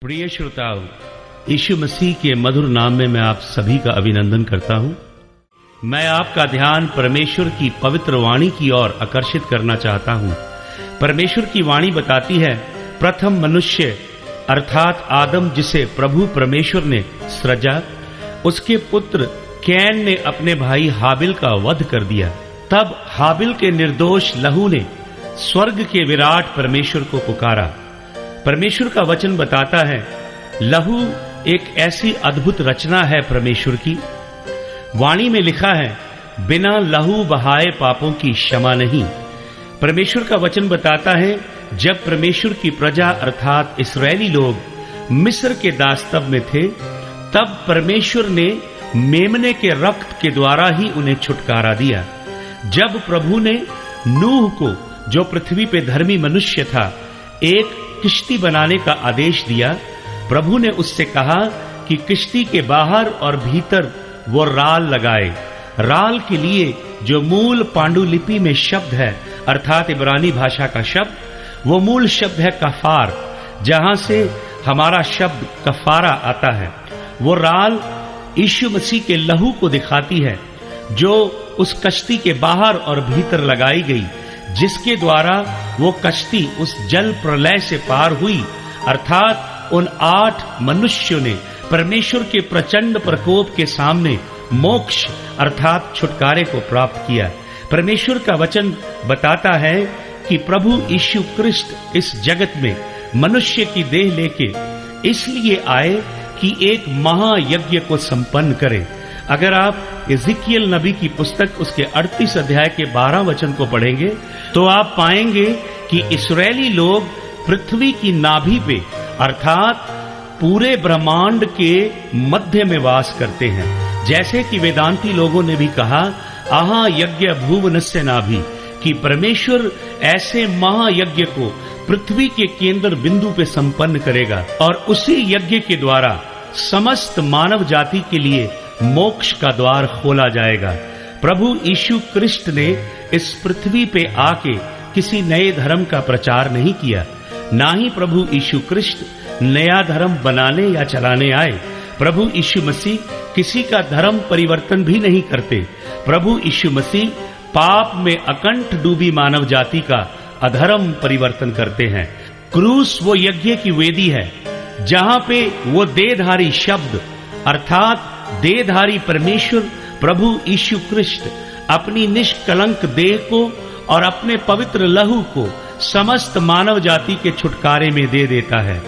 प्रिय श्रोताओं, यीशु मसीह के मधुर नाम में मैं आप सभी का अभिनंदन करता हूं। मैं आपका ध्यान परमेश्वर की पवित्र वाणी की ओर आकर्षित करना चाहता हूं। परमेश्वर की वाणी बताती है, प्रथम मनुष्य अर्थात आदम, जिसे प्रभु परमेश्वर ने सृजा, उसके पुत्र कैन ने अपने भाई हाबिल का वध कर दिया। तब हाबिल के निर्दोष लहू ने स्वर्ग के विराट परमेश्वर को पुकारा। परमेश्वर का वचन बताता है, लहू एक ऐसी अद्भुत रचना है परमेश्वर की। वाणी में लिखा है, बिना लहू बहाए पापों की क्षमा नहीं। परमेश्वर का वचन बताता है, जब परमेश्वर की प्रजा अर्थात इस्राएली लोग मिस्र के दासत्व में थे, तब परमेश्वर ने मेमने के रक्त के द्वारा ही उन्हें छुटकारा दिया। जब प्रभु ने नूह को, जो पृथ्वी पे धर्मी मनुष्य था, एक किश्ती बनाने का आदेश दिया, प्रभु ने उससे कहा कि किश्ती के बाहर और भीतर वो राल लगाए। राल के लिए जो मूल पांडुलिपि में शब्द है अर्थात इब्रानी भाषा का शब्द, वो मूल शब्द है कफार, जहां से हमारा शब्द कफारा आता है। वो राल यीशु मसीह के लहू को दिखाती है, जो उस कश्ती के बाहर और भीतर लगाई गई, जिसके द्वारा वो कश्ती उस जल प्रलय से पार हुई। अर्थात उन 8 मनुष्यों ने परमेश्वर के प्रचंड प्रकोप के सामने मोक्ष अर्थात छुटकारे को प्राप्त किया। परमेश्वर का वचन बताता है कि प्रभु यीशु क्रिस्त इस जगत में मनुष्य की देह लेके इसलिए आए कि एक महायज्ञ को संपन्न करे। अगर आप एजिकियल नबी की पुस्तक उसके 38 अध्याय के 12 वचन को पढ़ेंगे, तो आप पाएंगे कि इस्राएली लोग पृथ्वी की नाभि पे अर्थात पूरे ब्रह्मांड के मध्य में वास करते हैं। जैसे कि वेदांती लोगों ने भी कहा, आहा यज्ञ भुवनस्य नाभि, कि परमेश्वर ऐसे महायज्ञ को पृथ्वी के केंद्र बिंदु पे संपन्न करेगा और उसी यज्ञ के द्वारा समस्त मानव जाति के लिए मोक्ष का द्वार खोला जाएगा। प्रभु यीशु क्रिस्त ने इस पृथ्वी पे आके किसी नए धर्म का प्रचार नहीं किया, ना ही प्रभु यीशु क्रिस्त नया धर्म बनाने या चलाने आए। प्रभु यीशु मसीह किसी का धर्म परिवर्तन भी नहीं करते। प्रभु यीशु मसीह पाप में अकंठ डूबी मानव जाति का अधर्म परिवर्तन करते हैं। क्रूस वो यज्ञ की वेदी है, जहां पे वो देहधारी शब्द अर्थात देहधारी परमेश्वर प्रभु यीशु क्रिस्त अपनी निष्कलंक देह को और अपने पवित्र लहू को समस्त मानव जाति के छुटकारे में दे देता है।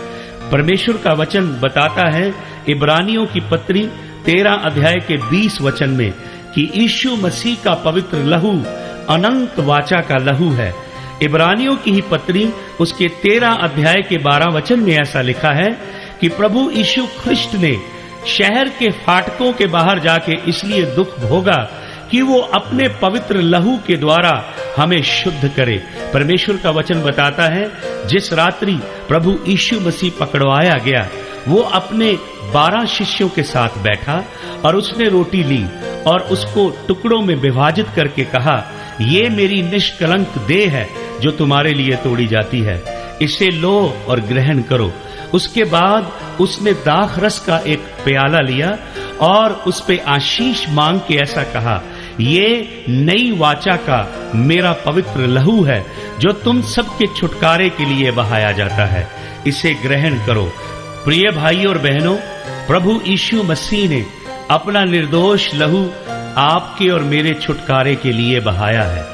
परमेश्वर का वचन बताता है इब्रानियों की पत्री 13 अध्याय के 20 वचन में कि यीशु मसीह का पवित्र लहू अनंत वाचा का लहू है। इब्रानियों की ही पत्री उसके 13 अध्याय के 12 वचन में ऐसा लिखा है कि प्रभु यीशु ख्रिस्त ने शहर के फाटकों के बाहर जाके इसलिए दुख भोगा कि वो अपने पवित्र लहू के द्वारा हमें शुद्ध करे। परमेश्वर का वचन बताता है, जिस रात्रि प्रभु यीशु मसीह पकड़वाया गया, वो अपने 12 शिष्यों के साथ बैठा और उसने रोटी ली और उसको टुकड़ों में विभाजित करके कहा, ये मेरी निष्कलंक देह है जो तुम्हारे लिए तोड़ी जाती है, इसे लो और ग्रहण करो। उसके बाद उसने दाख रस का एक प्याला लिया और उस पे आशीष मांग के ऐसा कहा, ये नई वाचा का मेरा पवित्र लहू है जो तुम सबके छुटकारे के लिए बहाया जाता है, इसे ग्रहण करो। प्रिय भाई और बहनों, प्रभु यीशु मसीह ने अपना निर्दोष लहू आपके और मेरे छुटकारे के लिए बहाया है।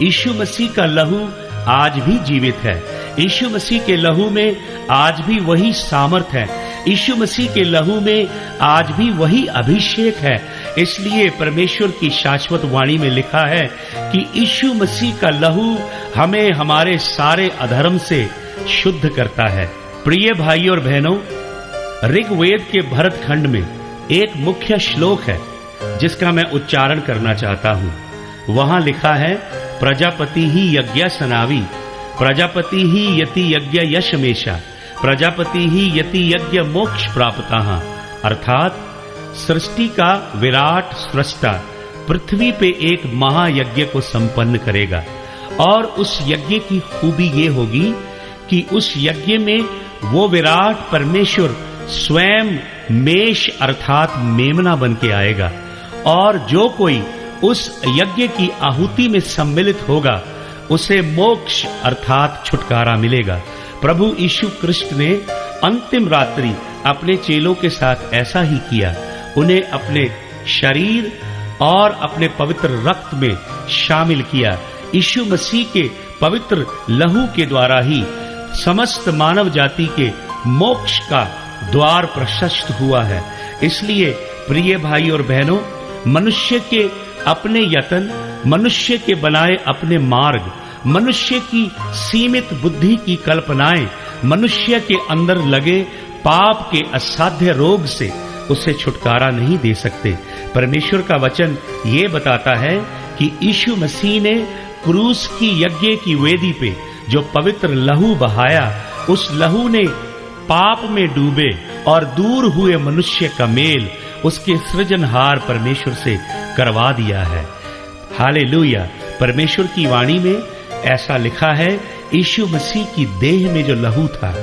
यीशु मसीह का लहू आज भी जीवित है। यीशु मसीह के लहू में आज भी वही सामर्थ है। यीशु मसीह के लहू में आज भी वही अभिषेक है। इसलिए परमेश्वर की शाश्वत वाणी में लिखा है कि यीशु मसीह का लहू हमें हमारे सारे अधर्म से शुद्ध करता है। प्रिय भाई और बहनों, ऋग्वेद के भरत खंड में एक मुख्य श्लोक है जिसका मैं उच्चारण करना चाहता हूँ। वहां लिखा है, प्रजापति ही यज्ञ सनावी, प्रजापति ही यति यज्ञ यशमेशा, प्रजापति ही यति यज्ञ मोक्ष प्राप्ताः। अर्थात सृष्टि का विराट सृष्टा पृथ्वी पे एक महायज्ञ को संपन्न करेगा और उस यज्ञ की खूबी ये होगी कि उस यज्ञ में वो विराट परमेश्वर स्वयं मेष अर्थात मेमना बन के आएगा, और जो कोई उस यज्ञ की आहुति में सम्मिलित होगा उसे मोक्ष अर्थात छुटकारा मिलेगा। प्रभु यीशु कृष्ण ने अंतिम रात्रि अपने चेलों के साथ ऐसा ही किया। उन्हें अपने शरीर और अपने पवित्र रक्त में शामिल किया। यीशु मसीह के पवित्र लहू के द्वारा ही समस्त मानव जाति के मोक्ष का द्वार प्रशस्त हुआ है। इसलिए प्रिय भाई और बहनों, मनुष्य के अपने यत्न, मनुष्य के बनाए अपने मार्ग, मनुष्य की सीमित बुद्धि की कल्पनाएं मनुष्य के अंदर लगे पाप के असाध्य रोग से उसे छुटकारा नहीं दे सकते। परमेश्वर का वचन ये बताता है कि यीशु मसीह ने क्रूस की यज्ञ की वेदी पे जो पवित्र लहू बहाया, उस लहू ने पाप में डूबे और दूर हुए मनुष्य का मेल उसके सृजनहार परमेश्वर से करवा दिया है। हालेलुया। परमेश्वर की वाणी में ऐसा लिखा है, यीशु मसीह की देह में जो लहू था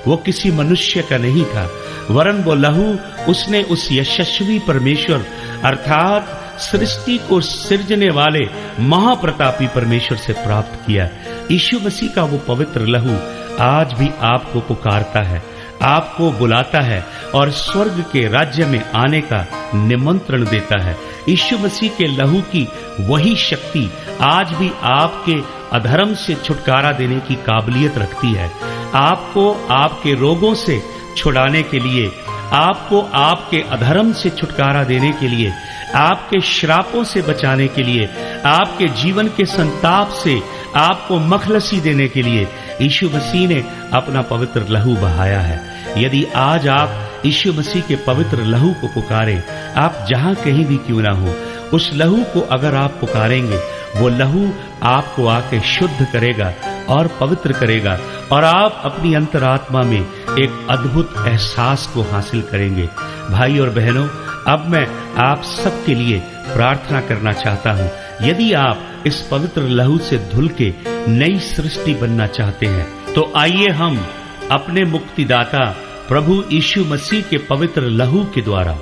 वो किसी मनुष्य का नहीं था, वरन वो लहू उसने उस यशस्वी परमेश्वर अर्थात सृष्टि को सृजने वाले महाप्रतापी परमेश्वर से प्राप्त किया। यीशु मसीह का वो पवित्र लहू आज भी आपको पुकारता है, आपको बुलाता है और स्वर्ग के राज्य में आने का निमंत्रण देता है। यीशु मसीह के लहू की वही शक्ति आज भी आपके अधर्म से छुटकारा देने की काबिलियत रखती है। आपको आपके रोगों से छुड़ाने के लिए, आपको आपके अधर्म से छुटकारा देने के लिए, आपके श्रापों से बचाने के लिए, आपके जीवन के संताप से आपको मखलसी देने के लिए यीशु मसीह ने अपना पवित्र लहू बहाया है। यदि आज आप यीशु मसीह के पवित्र लहू को पुकारें, आप जहां कहीं भी क्यों ना हो, उस लहू को अगर आप पुकारेंगे, वो लहू आपको आके शुद्ध करेगा और पवित्र करेगा और आप अपनी अंतरात्मा में एक अद्भुत एहसास को हासिल करेंगे। भाई और बहनों, अब मैं आप सबके लिए प्रार्थना करना चाहता हूँ। यदि आप इस पवित्र लहू से धुल के नई सृष्टि बनना चाहते हैं, तो आइए हम अपने मुक्तिदाता प्रभु यीशु मसीह के पवित्र लहू के द्वारा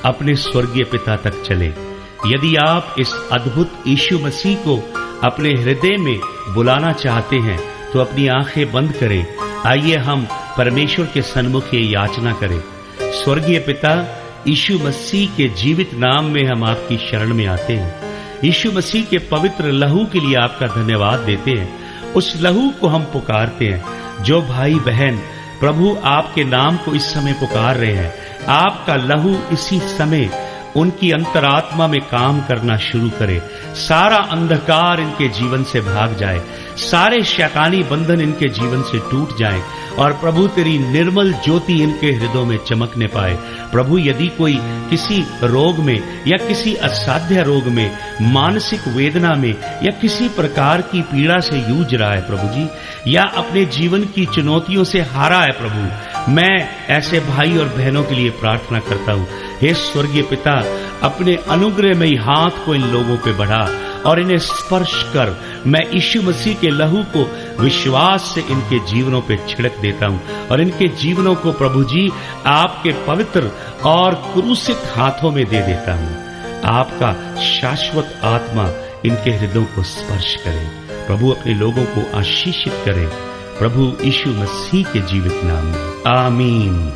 अपने स्वर्गीय पिता तक चले। यदि आप इस अद्भुत यीशु मसीह को अपने हृदय में बुलाना चाहते हैं, तो अपनी आंखें बंद करें। आइए हम परमेश्वर के सन्मुख ये याचना करें। स्वर्गीय पिता, यीशु मसीह के जीवित नाम में हम आपकी शरण में आते हैं। यीशु मसीह के पवित्र लहू के लिए आपका धन्यवाद देते हैं। उस लहू को हम पुकारते हैं। जो भाई बहन प्रभु आपके नाम को इस समय पुकार रहे हैं, आपका लहू इसी समय उनकी अंतरात्मा में काम करना शुरू करे। सारा अंधकार इनके जीवन से भाग जाए, सारे शैतानी बंधन इनके जीवन से टूट जाए और प्रभु तेरी निर्मल ज्योति इनके हृदयों में चमकने पाए। प्रभु, यदि कोई किसी रोग में या किसी असाध्य रोग में, मानसिक वेदना में या किसी प्रकार की पीड़ा से जूझ रहा है प्रभु जी, या अपने जीवन की चुनौतियों से हारा है प्रभु, मैं ऐसे भाई और बहनों के लिए प्रार्थना करता हूँ। हे स्वर्गीय पिता, अपने अनुग्रह में हाथ को इन लोगों पे बढ़ा और इन्हें स्पर्श कर। मैं यीशु मसीह के लहू को विश्वास से इनके जीवनों पे छिड़क देता हूँ और इनके जीवनों को प्रभु जी आपके पवित्र और क्रूसित हाथों में दे देता हूँ। आपका शाश्वत आत्मा इनके हृदयों को स्पर्श करे। प्रभु, अपने लोगों को आशीषित करे। प्रभु यीशु मसीह के जीवित नाम में, आमीन।